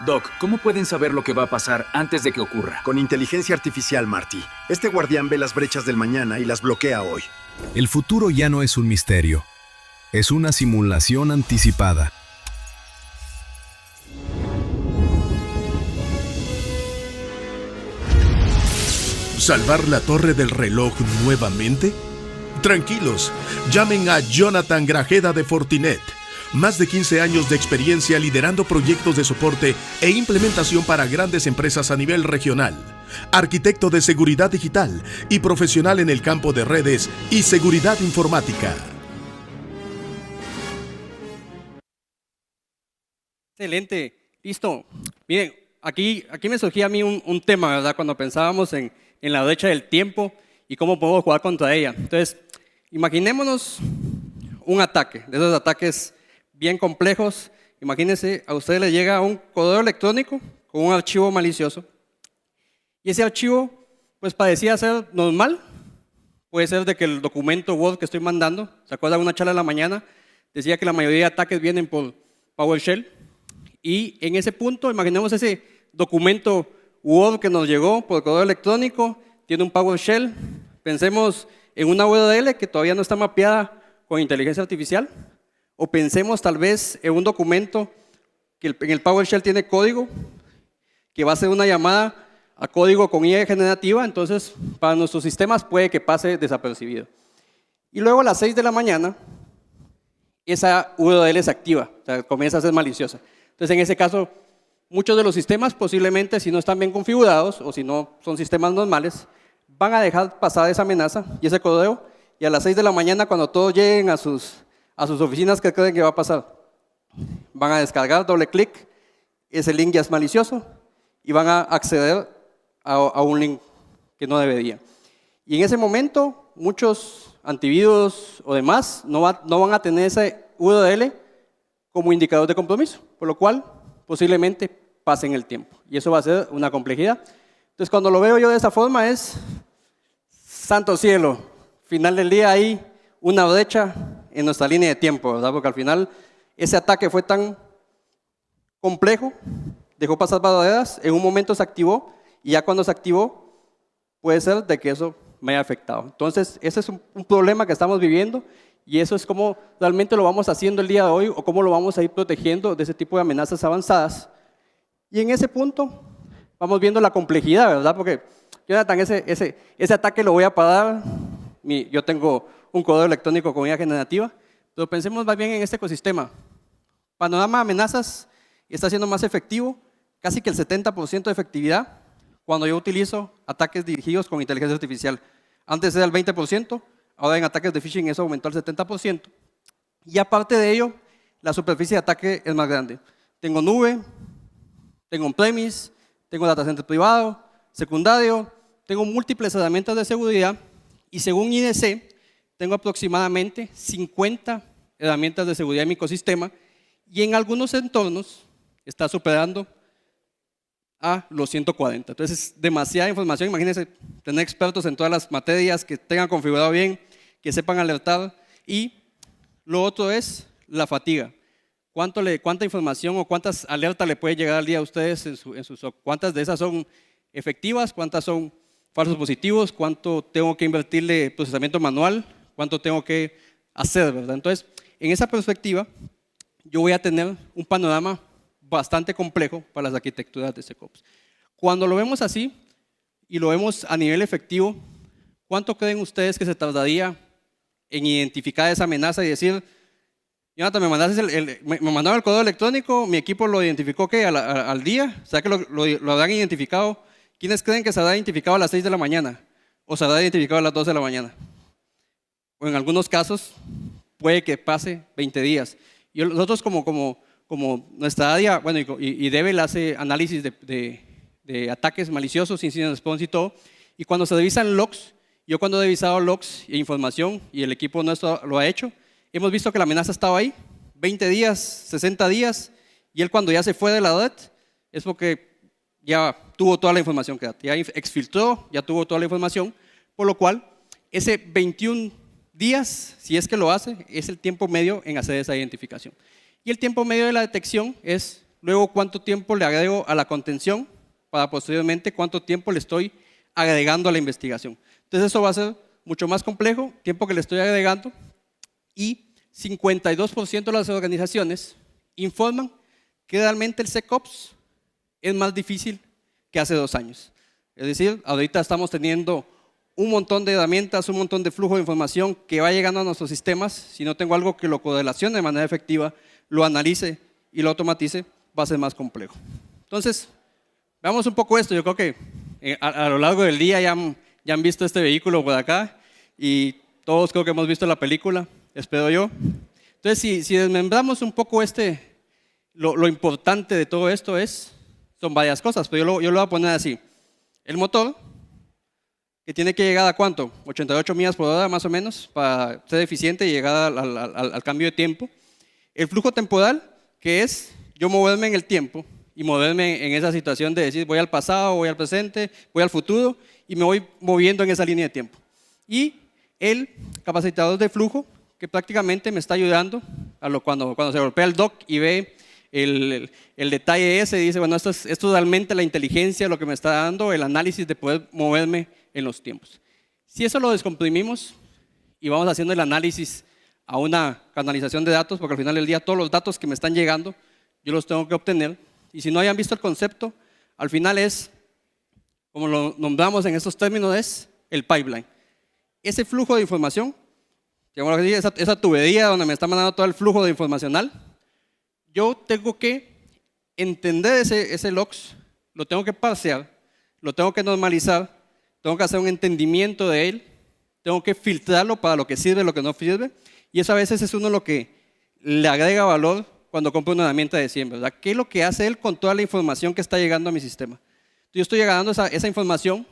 Doc, ¿cómo pueden saber lo que va a pasar antes de que ocurra? Con inteligencia artificial, Marty. Este guardián ve las brechas del mañana y las bloquea hoy. El futuro ya no es un misterio. Es una simulación anticipada. ¿Salvar la torre del reloj nuevamente? Tranquilos, llamen a Jonathan Grajeda de Fortinet. Más de 15 años de experiencia liderando proyectos de soporte e implementación para grandes empresas a nivel regional. Arquitecto de seguridad digital y profesional en el campo de redes y seguridad informática. Excelente, listo. Miren, aquí me surgía a mí un tema, ¿verdad? Cuando pensábamos en la brecha del tiempo y cómo podemos jugar contra ella. Entonces, imaginémonos un ataque, de esos ataques bien complejos. Imagínense, a usted le llega un correo electrónico con un archivo malicioso y ese archivo pues parecía ser normal. Puede ser de que el documento Word que estoy mandando, ¿se acuerdan de una charla de la mañana? Decía que la mayoría de ataques vienen por PowerShell y en ese punto imaginemos ese documento Word que nos llegó por correo electrónico, tiene un PowerShell. Pensemos en una URL que todavía no está mapeada con inteligencia artificial. O pensemos tal vez en un documento que en el PowerShell tiene código, que va a ser una llamada a código con IA generativa, entonces para nuestros sistemas puede que pase desapercibido. Y luego a las 6 de la mañana, esa URL se activa, o sea, comienza a ser maliciosa. Entonces en ese caso, muchos de los sistemas posiblemente, si no están bien configurados o si no son sistemas normales, van a dejar pasar esa amenaza y ese correo, y a las 6 de la mañana cuando todos lleguen a sus oficinas, ¿qué creen que va a pasar? Van a descargar, doble clic, ese link ya es malicioso y van a acceder a un link que no debería. Y en ese momento, muchos antivirus o demás no van a tener ese URL como indicador de compromiso, por lo cual posiblemente pasen el tiempo. Y eso va a ser una complejidad. Entonces, cuando lo veo yo de esa forma es, santo cielo, final del día hay una brecha en nuestra línea de tiempo, ¿verdad? Porque al final ese ataque fue tan complejo, dejó pasar barreras, en un momento se activó y ya cuando se activó puede ser de que eso me haya afectado. Entonces ese es un problema que estamos viviendo y eso es cómo realmente lo vamos haciendo el día de hoy o cómo lo vamos a ir protegiendo de ese tipo de amenazas avanzadas. Y en ese punto vamos viendo la complejidad, ¿verdad? Porque Jonathan, ese ataque lo voy a parar, yo tengo un correo electrónico con IA generativa, pero pensemos más bien en este ecosistema. Panorama de amenazas está siendo más efectivo, casi que el 70% de efectividad cuando yo utilizo ataques dirigidos con inteligencia artificial. Antes era el 20%, ahora en ataques de phishing eso aumentó al 70%. Y aparte de ello, la superficie de ataque es más grande. Tengo nube, tengo on-premise, tengo data center privado, secundario, tengo múltiples herramientas de seguridad y según IDC, tengo aproximadamente 50 herramientas de seguridad en mi ecosistema y en algunos entornos está superando a los 140. Entonces es demasiada información. Imagínense tener expertos en todas las materias que tengan configurado bien, que sepan alertar. Y lo otro es la fatiga. ¿Cuánta información o cuántas alertas le puede llegar al día a ustedes en sus SOC? ¿Cuántas de esas son efectivas? ¿Cuántas son falsos positivos? ¿Cuánto tengo que invertirle procesamiento manual? ¿Cuánto tengo que hacer, verdad? Entonces, en esa perspectiva, yo voy a tener un panorama bastante complejo para las arquitecturas de SecOps. Cuando lo vemos así y lo vemos a nivel efectivo, ¿cuánto creen ustedes que se tardaría en identificar esa amenaza y decir, Jonathan, me mandaron el correo electrónico, mi equipo lo identificó ¿qué? Al día? O sea que lo habrán identificado. ¿Quiénes creen que se habrá identificado a las 6 de la mañana? ¿O se habrá identificado a las 12 de la mañana? O en algunos casos puede que pase 20 días. Y nosotros como nuestra área, bueno, y Devel hace análisis de ataques maliciosos, incident response y todo, y cuando se revisan logs, yo cuando he revisado logs e información, y el equipo nuestro lo ha hecho, hemos visto que la amenaza estaba ahí, 20 días, 60 días, y él cuando ya se fue de la red, es porque ya tuvo toda la información que ya exfiltró, ya tuvo toda la información, por lo cual ese 21 días, si es que lo hace, es el tiempo medio en hacer esa identificación. Y el tiempo medio de la detección es luego cuánto tiempo le agrego a la contención, para posteriormente cuánto tiempo le estoy agregando a la investigación. Entonces eso va a ser mucho más complejo, tiempo que le estoy agregando, y 52% de las organizaciones informan que realmente el SecOps es más difícil que hace 2 años. Es decir, ahorita estamos teniendo un montón de herramientas, un montón de flujo de información que va llegando a nuestros sistemas. Si no tengo algo que lo correlacione de manera efectiva, lo analice y lo automatice, va a ser más complejo. Entonces, veamos un poco esto. Yo creo que a lo largo del día ya han visto este vehículo por acá y todos creo que hemos visto la película, espero yo. Entonces, si desmembramos un poco lo importante de todo esto son varias cosas, pero yo lo voy a poner así. El motor, que tiene que llegar a ¿cuánto? 88 millas por hora más o menos para ser eficiente y llegar al cambio de tiempo. El flujo temporal, que es yo moverme en el tiempo y moverme en esa situación de decir voy al pasado, voy al presente, voy al futuro y me voy moviendo en esa línea de tiempo. Y el capacitador de flujo, que prácticamente me está ayudando cuando se golpea el dock y ve el detalle ese, dice, bueno, esto es realmente la inteligencia, lo que me está dando, el análisis de poder moverme en los tiempos. Si eso lo descomprimimos y vamos haciendo el análisis a una canalización de datos, porque al final del día todos los datos que me están llegando, yo los tengo que obtener, y si no hayan visto el concepto, al final es, como lo nombramos en estos términos, es el pipeline. Ese flujo de información, esa tubería donde me está mandando todo el flujo de informacional, yo tengo que entender ese logs, lo tengo que parsear, lo tengo que normalizar, tengo que hacer un entendimiento de él, tengo que filtrarlo para lo que sirve, lo que no sirve, y eso a veces es uno lo que le agrega valor cuando compro una herramienta de 100, ¿verdad? ¿Qué es lo que hace él con toda la información que está llegando a mi sistema? Yo estoy llegando a esa información,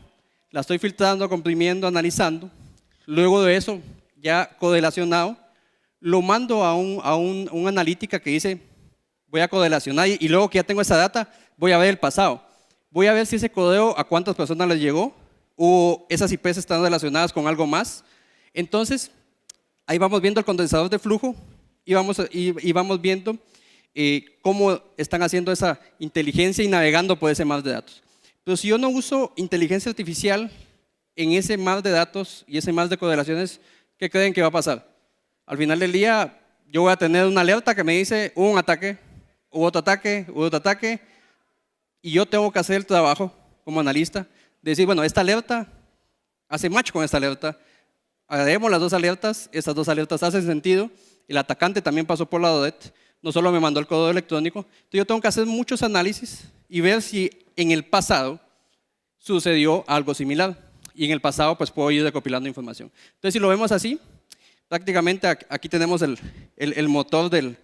la estoy filtrando, comprimiendo, analizando, luego de eso, ya correlacionado, lo mando a una analítica que dice, voy a correlacionar y luego que ya tengo esa data, voy a ver el pasado. Voy a ver si ese codeo a cuántas personas les llegó o esas IPs están relacionadas con algo más. Entonces, ahí vamos viendo el condensador de flujo y vamos viendo cómo están haciendo esa inteligencia y navegando por ese mar de datos. Pero si yo no uso inteligencia artificial en ese mar de datos y ese mar de correlaciones, ¿qué creen que va a pasar? Al final del día, yo voy a tener una alerta que me dice hubo un ataque, hubo otro ataque, y yo tengo que hacer el trabajo como analista de decir, bueno, esta alerta hace match con esta alerta, agreguemos las 2 alertas, estas 2 alertas hacen sentido, el atacante también pasó por la DODET, no solo me mandó el código electrónico, entonces yo tengo que hacer muchos análisis y ver si en el pasado sucedió algo similar, y en el pasado pues puedo ir recopilando información. Entonces si lo vemos así, prácticamente aquí tenemos el motor del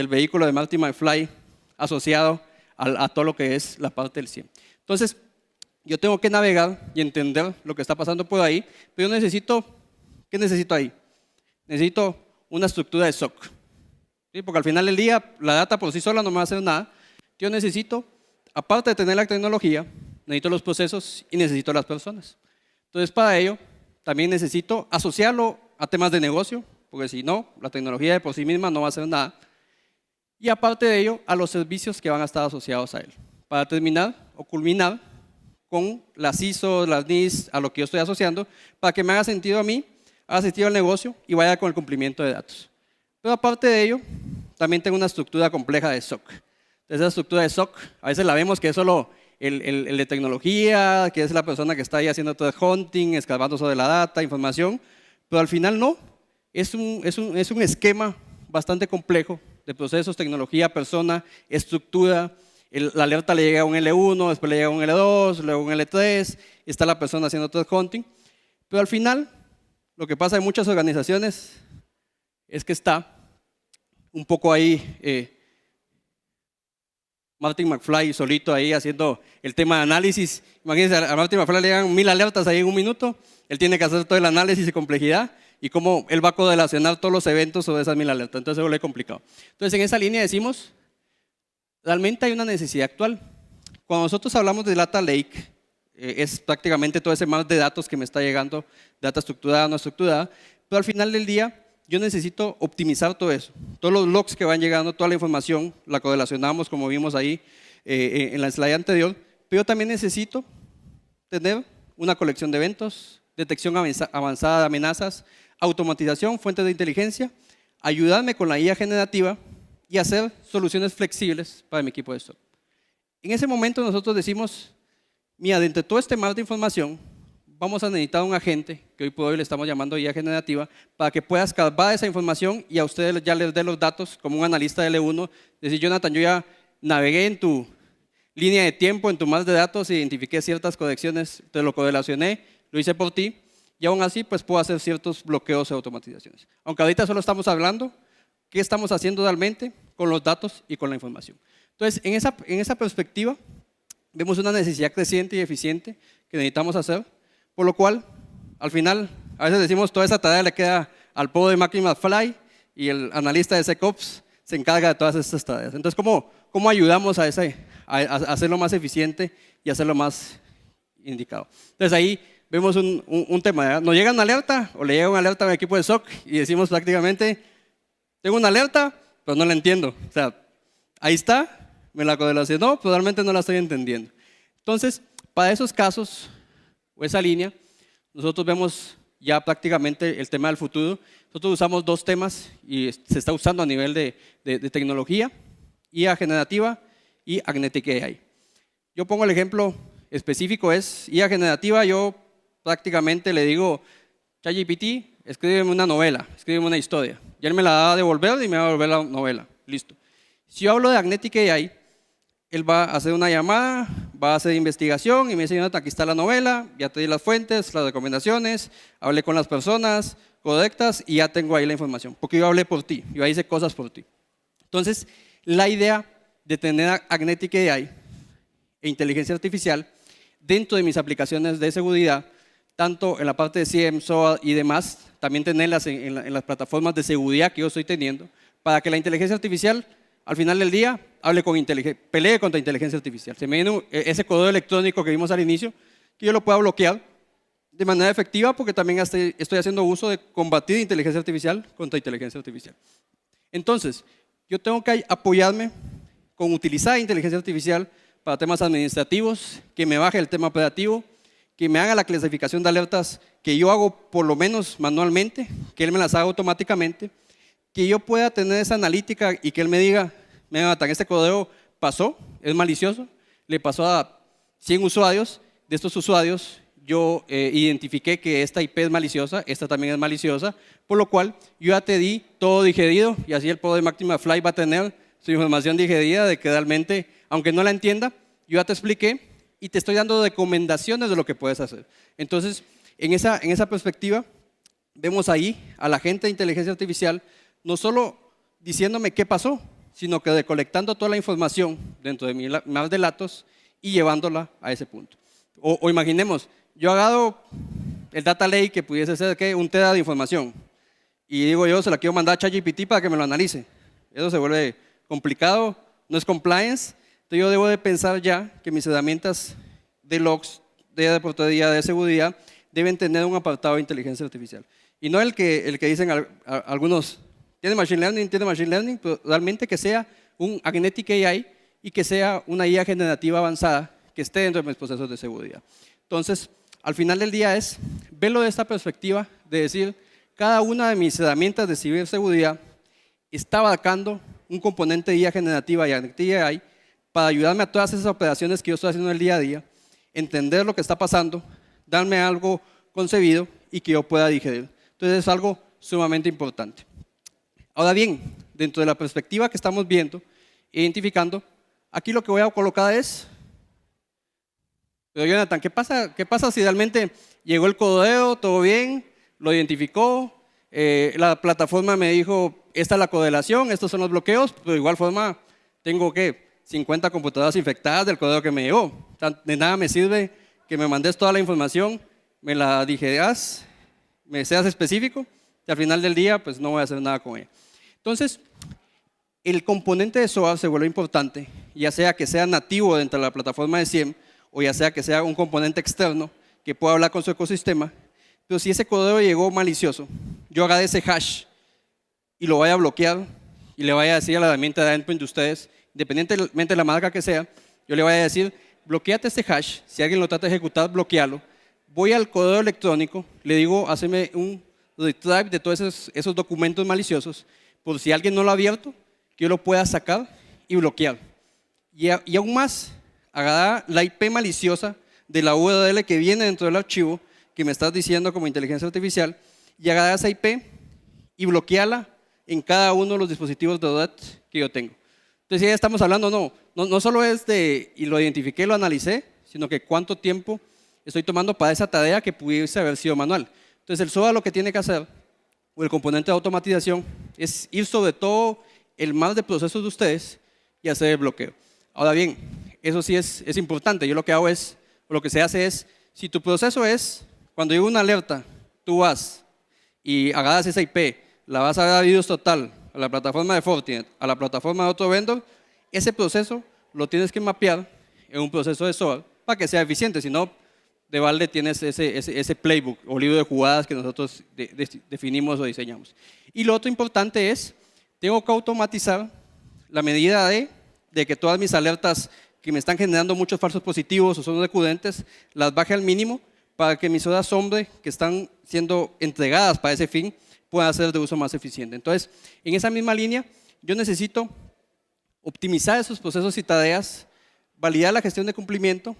vehículo de Marty McFly asociado a todo lo que es la parte del CIEM. Entonces, yo tengo que navegar y entender lo que está pasando por ahí, pero yo necesito, ¿qué necesito ahí? Necesito una estructura de SOC, ¿sí? Porque al final del día la data por sí sola no me va a hacer nada. Yo necesito, aparte de tener la tecnología, necesito los procesos y necesito las personas. Entonces, para ello, también necesito asociarlo a temas de negocio, porque si no, la tecnología de por sí misma no va a hacer nada. Y aparte de ello, a los servicios que van a estar asociados a él. Para terminar o culminar con las ISO, las NIS, a lo que yo estoy asociando, para que me haga sentido a mí, haga sentido al negocio y vaya con el cumplimiento de datos. Pero aparte de ello, también tengo una estructura compleja de SOC. Esa estructura de SOC, a veces la vemos que es solo el de tecnología, que es la persona que está ahí haciendo todo el hunting, escarbando sobre la data, información, pero al final no, es un esquema bastante complejo de procesos, tecnología, persona, estructura. La alerta le llega a un L1, después le llega a un L2, luego un L3, está la persona haciendo threat hunting. Pero al final, lo que pasa en muchas organizaciones es que está un poco ahí Martin McFly solito ahí haciendo el tema de análisis. Imagínense, a Martin McFly le llegan 1000 alertas ahí en un minuto, él tiene que hacer todo el análisis y complejidad y cómo él va a correlacionar todos los eventos sobre esas 1000 alertas. Entonces se vuelve complicado. Entonces en esa línea decimos, realmente hay una necesidad actual. Cuando nosotros hablamos de Data Lake, es prácticamente todo ese mar de datos que me está llegando, data estructurada, no estructurada, pero al final del día yo necesito optimizar todo eso. Todos los logs que van llegando, toda la información, la correlacionamos como vimos ahí en la slide anterior, pero también necesito tener una colección de eventos, detección avanzada de amenazas, automatización, fuentes de inteligencia, ayudarme con la IA generativa y hacer soluciones flexibles para mi equipo de SOC. En ese momento nosotros decimos, mira, de entre todo este mar de información, vamos a necesitar un agente, que hoy por hoy le estamos llamando IA generativa, para que pueda escarbar esa información y a ustedes ya les dé los datos como un analista de L1, decir, Jonathan, yo ya navegué en tu línea de tiempo, en tu mar de datos, identifiqué ciertas conexiones, te lo correlacioné, lo hice por ti, y aún así pues puedo hacer ciertos bloqueos y automatizaciones. Aunque ahorita solo estamos hablando, ¿qué estamos haciendo realmente con los datos y con la información? Entonces, en esa perspectiva, vemos una necesidad creciente y eficiente que necesitamos hacer, por lo cual, al final, a veces decimos toda esa tarea le queda al pobre de Máquina Fly y el analista de SecOps se encarga de todas estas tareas. Entonces, ¿cómo ayudamos a hacerlo más eficiente y hacerlo más indicado? Entonces, ahí vemos un tema, ¿verdad? Nos llega una alerta o le llega una alerta al equipo de SOC y decimos prácticamente, tengo una alerta, pero no la entiendo. O sea, ahí está, me la correlacionó, pero realmente no la estoy entendiendo. Entonces, para esos casos o esa línea, nosotros vemos ya prácticamente el tema del futuro. Nosotros usamos dos temas y se está usando a nivel de tecnología, IA generativa y Agnetic AI. Yo pongo el ejemplo específico, es IA generativa, yo prácticamente le digo, ChatGPT, escríbeme una novela, escríbeme una historia. Y él me la va a devolver y me va a devolver la novela, listo. Si yo hablo de Agnetic AI, él va a hacer una llamada, va a hacer investigación y me dice, Jonathan, aquí está la novela, ya te di las fuentes, las recomendaciones, hablé con las personas correctas y ya tengo ahí la información, porque yo hablé por ti, yo hice cosas por ti. Entonces, la idea de tener Agnetic AI e inteligencia artificial dentro de mis aplicaciones de seguridad, tanto en la parte de CIEM, SOA y demás, también tenerlas en las plataformas de seguridad que yo estoy teniendo, para que la inteligencia artificial al final del día pelee contra inteligencia artificial. Se me viene ese código electrónico que vimos al inicio, que yo lo pueda bloquear de manera efectiva porque también estoy haciendo uso de combatir inteligencia artificial contra inteligencia artificial. Entonces, yo tengo que apoyarme con utilizar inteligencia artificial para temas administrativos, que me baje el tema operativo, que me haga la clasificación de alertas que yo hago por lo menos manualmente, que él me las haga automáticamente, que yo pueda tener esa analítica y que él me diga, Jonathan, este código pasó, es malicioso, le pasó a 100 usuarios, de estos usuarios yo identifiqué que esta IP es maliciosa, esta también es maliciosa, por lo cual yo ya te di todo digerido y así el poder de Máquina Fly va a tener su información digerida de que realmente, aunque no la entienda, yo ya te expliqué y te estoy dando recomendaciones de lo que puedes hacer. Entonces, en esa perspectiva, vemos ahí a la gente de inteligencia artificial no solo diciéndome qué pasó, sino que recolectando toda la información dentro de mi mar de datos y llevándola a ese punto. O imaginemos, yo agarro el data lake que pudiese ser ¿qué? Un tera de información y digo yo, se la quiero mandar a ChatGPT para que me lo analice. Eso se vuelve complicado, no es compliance. Entonces yo debo de pensar ya que mis herramientas de logs, de reportería, de seguridad, deben tener un apartado de inteligencia artificial. Y no el que dicen algunos, tiene machine learning, pero realmente que sea un Agnetic AI y que sea una IA generativa avanzada que esté dentro de mis procesos de seguridad. Entonces, al final del día es verlo de esta perspectiva, de decir, cada una de mis herramientas de ciberseguridad está abarcando un componente de IA generativa y Agnetic AI para ayudarme a todas esas operaciones que yo estoy haciendo en el día a día, entender lo que está pasando, darme algo concebido y que yo pueda digerir. Entonces es algo sumamente importante. Ahora bien, dentro de la perspectiva que estamos viendo, identificando, aquí lo que voy a colocar es, pero Jonathan, ¿qué pasa si realmente llegó el codeo, todo bien, lo identificó, la plataforma me dijo, esta es la correlación, estos son los bloqueos, pero de igual forma tengo que 50 computadoras infectadas del código que me llegó. De nada me sirve que me mandes toda la información, me la digeras, me seas específico y al final del día pues no voy a hacer nada con ella. Entonces, el componente de SOA se vuelve importante, ya sea que sea nativo dentro de la plataforma de CIEM o ya sea que sea un componente externo que pueda hablar con su ecosistema, pero si ese código llegó malicioso, yo agarré ese hash y lo vaya a bloquear y le vaya a decir a la herramienta de endpoint de ustedes, independientemente de la marca que sea, yo le voy a decir, bloqueate este hash, si alguien lo trata de ejecutar, bloquealo. Voy al correo electrónico, le digo, hazme un retrieve de todos esos documentos maliciosos, por si alguien no lo ha abierto, que yo lo pueda sacar y bloquear. Y aún más, agarrar la IP maliciosa de la URL que viene dentro del archivo que me estás diciendo como inteligencia artificial y agarrar esa IP y bloquearla en cada uno de los dispositivos de red que yo tengo. Entonces ya estamos hablando, no solo es de, y lo identifiqué, lo analicé, sino que cuánto tiempo estoy tomando para esa tarea que pudiese haber sido manual. Entonces el SOA lo que tiene que hacer, o el componente de automatización, es ir sobre todo el mar de procesos de ustedes y hacer el bloqueo. Ahora bien, eso sí es importante. Yo lo que hago es, o lo que se hace es, si tu proceso es, cuando llega una alerta, tú vas y agarras esa IP, la vas a dar a virus total, a la plataforma de Fortinet, a la plataforma de otro vendor, ese proceso lo tienes que mapear en un proceso de SOA para que sea eficiente, si no, de balde tienes ese playbook o libro de jugadas que nosotros definimos o diseñamos. Y lo otro importante es, tengo que automatizar la medida de que todas mis alertas que me están generando muchos falsos positivos o son recurrentes, las baje al mínimo para que mis horas hombre que están siendo entregadas para ese fin puedan ser de uso más eficiente. Entonces, en esa misma línea, yo necesito optimizar esos procesos y tareas, validar la gestión de cumplimiento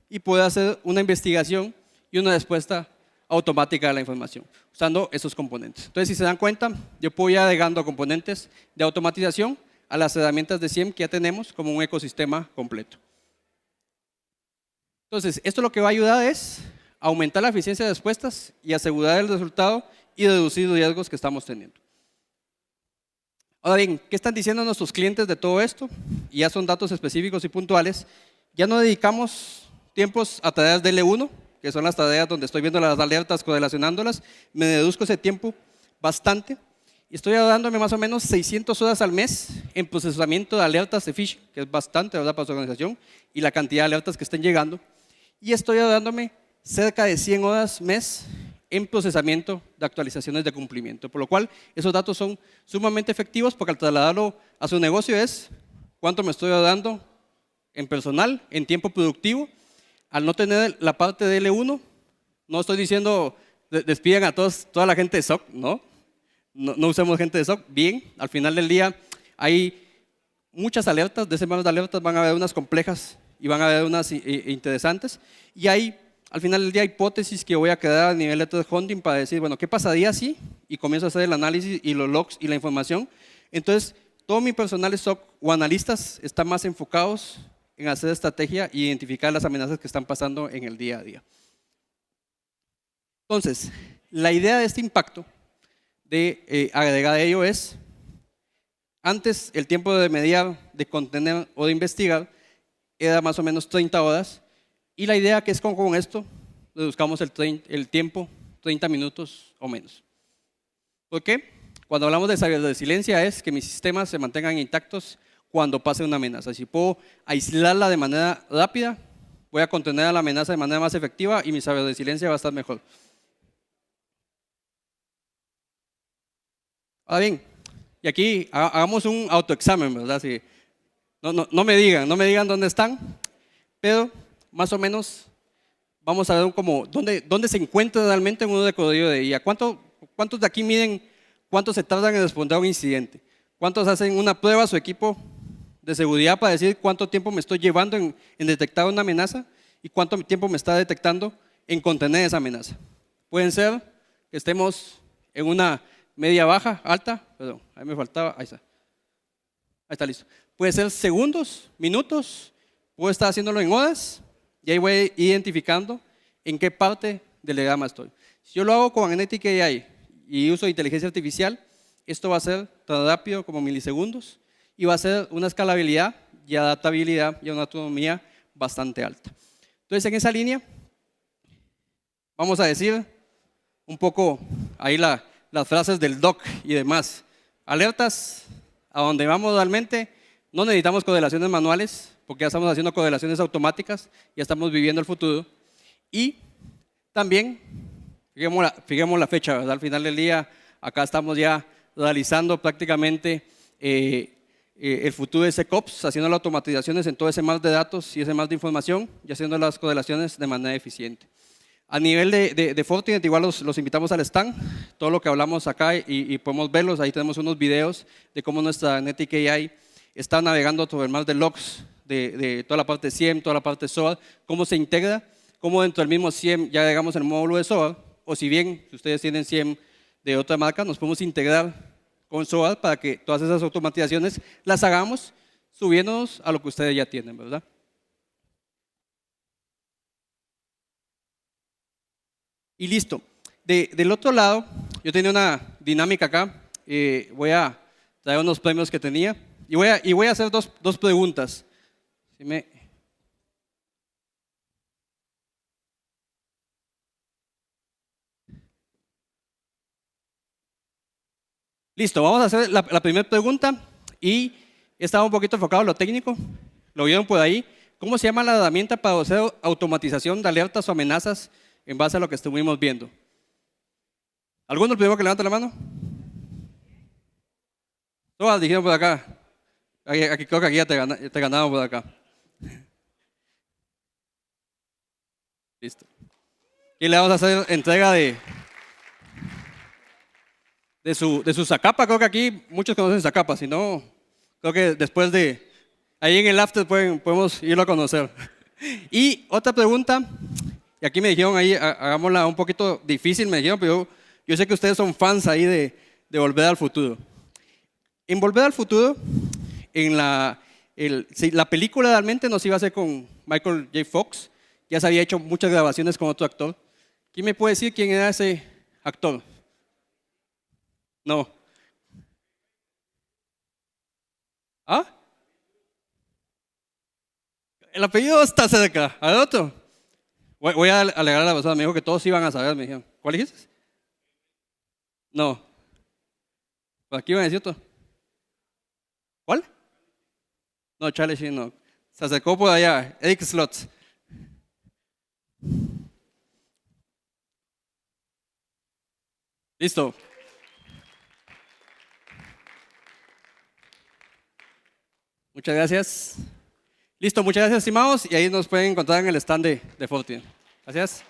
y poder hacer una investigación y una respuesta automática a la información, usando esos componentes. Entonces, si se dan cuenta, yo puedo ir agregando componentes de automatización a las herramientas de SIEM que ya tenemos como un ecosistema completo. Entonces, esto lo que va a ayudar es aumentar la eficiencia de respuestas y asegurar el resultado y reducir los riesgos que estamos teniendo. Ahora bien, ¿qué están diciendo nuestros clientes de todo esto? Y ya son datos específicos y puntuales. Ya no dedicamos tiempos a tareas de L1, que son las tareas donde estoy viendo las alertas, correlacionándolas. Me reduzco ese tiempo bastante. Y estoy dándome más o menos 600 horas al mes en procesamiento de alertas de phishing, que es bastante, ¿verdad?, para su organización, y la cantidad de alertas que estén llegando. Y estoy dándome cerca de 100 horas mes en procesamiento de actualizaciones de cumplimiento, por lo cual esos datos son sumamente efectivos porque al trasladarlo a su negocio es cuánto me estoy dando en personal, en tiempo productivo. Al no tener la parte de L1, no estoy diciendo despidan a toda la gente de SOC, no usemos gente de SOC, bien, al final del día hay muchas alertas, de ese mar de alertas van a haber unas complejas y van a haber unas interesantes, y hay al final del día hipótesis que voy a quedar a nivel de threat hunting para decir, bueno, ¿qué pasaría si? Y comienzo a hacer el análisis y los logs y la información. Entonces, todo mi personal SOC o analistas están más enfocados en hacer estrategia e identificar las amenazas que están pasando en el día a día. Entonces, la idea de este impacto de agregar a ello es, antes el tiempo de mediar, de contener o de investigar era más o menos 30 horas, y la idea que es con esto, reduzcamos el tiempo 30 minutos o menos. ¿Por qué? Cuando hablamos de ciberresiliencia es que mis sistemas se mantengan intactos cuando pase una amenaza. Si puedo aislarla de manera rápida, voy a contener a la amenaza de manera más efectiva y mi ciberresiliencia va a estar mejor. Ahora bien, y aquí hagamos un autoexamen, ¿verdad? Si, no me digan dónde están, pero más o menos vamos a ver como dónde se encuentra realmente uno de código de IA. ¿Cuántos de aquí miden cuánto se tardan en responder a un incidente? ¿Cuántos hacen una prueba a su equipo de seguridad para decir cuánto tiempo me estoy llevando en detectar una amenaza y cuánto tiempo me está detectando en contener esa amenaza? Pueden ser que estemos en una media baja, alta, perdón, ahí me faltaba, ahí está listo. Puede ser segundos, minutos, puedo estar haciéndolo en horas y ahí voy identificando en qué parte del diagrama estoy. Si yo lo hago con Anetic AI y uso inteligencia artificial, esto va a ser tan rápido como milisegundos y va a ser una escalabilidad y adaptabilidad y una autonomía bastante alta. Entonces, en esa línea, vamos a decir un poco ahí las frases del doc y demás. Alertas a donde vamos realmente, no necesitamos correlaciones manuales, porque ya estamos haciendo correlaciones automáticas, ya estamos viviendo el futuro. Y también, fijemos la fecha, ¿verdad? Al final del día, acá estamos ya realizando prácticamente el futuro de SecOps, haciendo las automatizaciones en todo ese mar de datos y ese mar de información y haciendo las correlaciones de manera eficiente. A nivel de Fortinet, igual los invitamos al stand, todo lo que hablamos acá y podemos verlos, ahí tenemos unos videos de cómo nuestra Nettic AI está navegando sobre el mar de logs, de toda la parte SIEM, toda la parte SOAR, cómo se integra, cómo dentro del mismo SIEM ya llegamos el módulo de SOAR, o si bien si ustedes tienen SIEM de otra marca, nos podemos integrar con SOAR para que todas esas automatizaciones las hagamos subiéndonos a lo que ustedes ya tienen, ¿verdad? Y listo. Del otro lado, yo tenía una dinámica acá. Voy a traer unos premios que tenía. Y voy a hacer dos preguntas. Listo, vamos a hacer la primera pregunta. Y estaba un poquito enfocado en lo técnico. Lo vieron por ahí. ¿Cómo se llama la herramienta para hacer automatización de alertas o amenazas en base a lo que estuvimos viendo? ¿Alguno primero que levante la mano? Todas dijeron por acá. Aquí, creo que aquí ya te ganamos por acá. Listo. Y le vamos a hacer entrega de su Zacapa. Creo que aquí muchos conocen Zacapa. Si no, creo que después de ahí en el after podemos irlo a conocer. Y otra pregunta. Y aquí me dijeron ahí, hagámosla un poquito difícil, me dijeron, pero yo sé que ustedes son fans ahí de Volver al Futuro. En Volver al Futuro, en la película realmente no se iba a hacer con Michael J. Fox, ya se había hecho muchas grabaciones con otro actor. ¿Quién me puede decir quién era ese actor? No. ¿Ah? El apellido está cerca. ¿A ver otro? Voy a alegar a la persona, me dijo que todos iban a saber, me dijeron. ¿Cuál dijiste? No. ¿Por aquí iban a decir otro? ¿Cuál? No, Charlie Sheen no. Se acercó por allá, Eric Slotz. Listo. Muchas gracias. Listo, muchas gracias, estimados. Y ahí nos pueden encontrar en el stand de Fortinet. Gracias.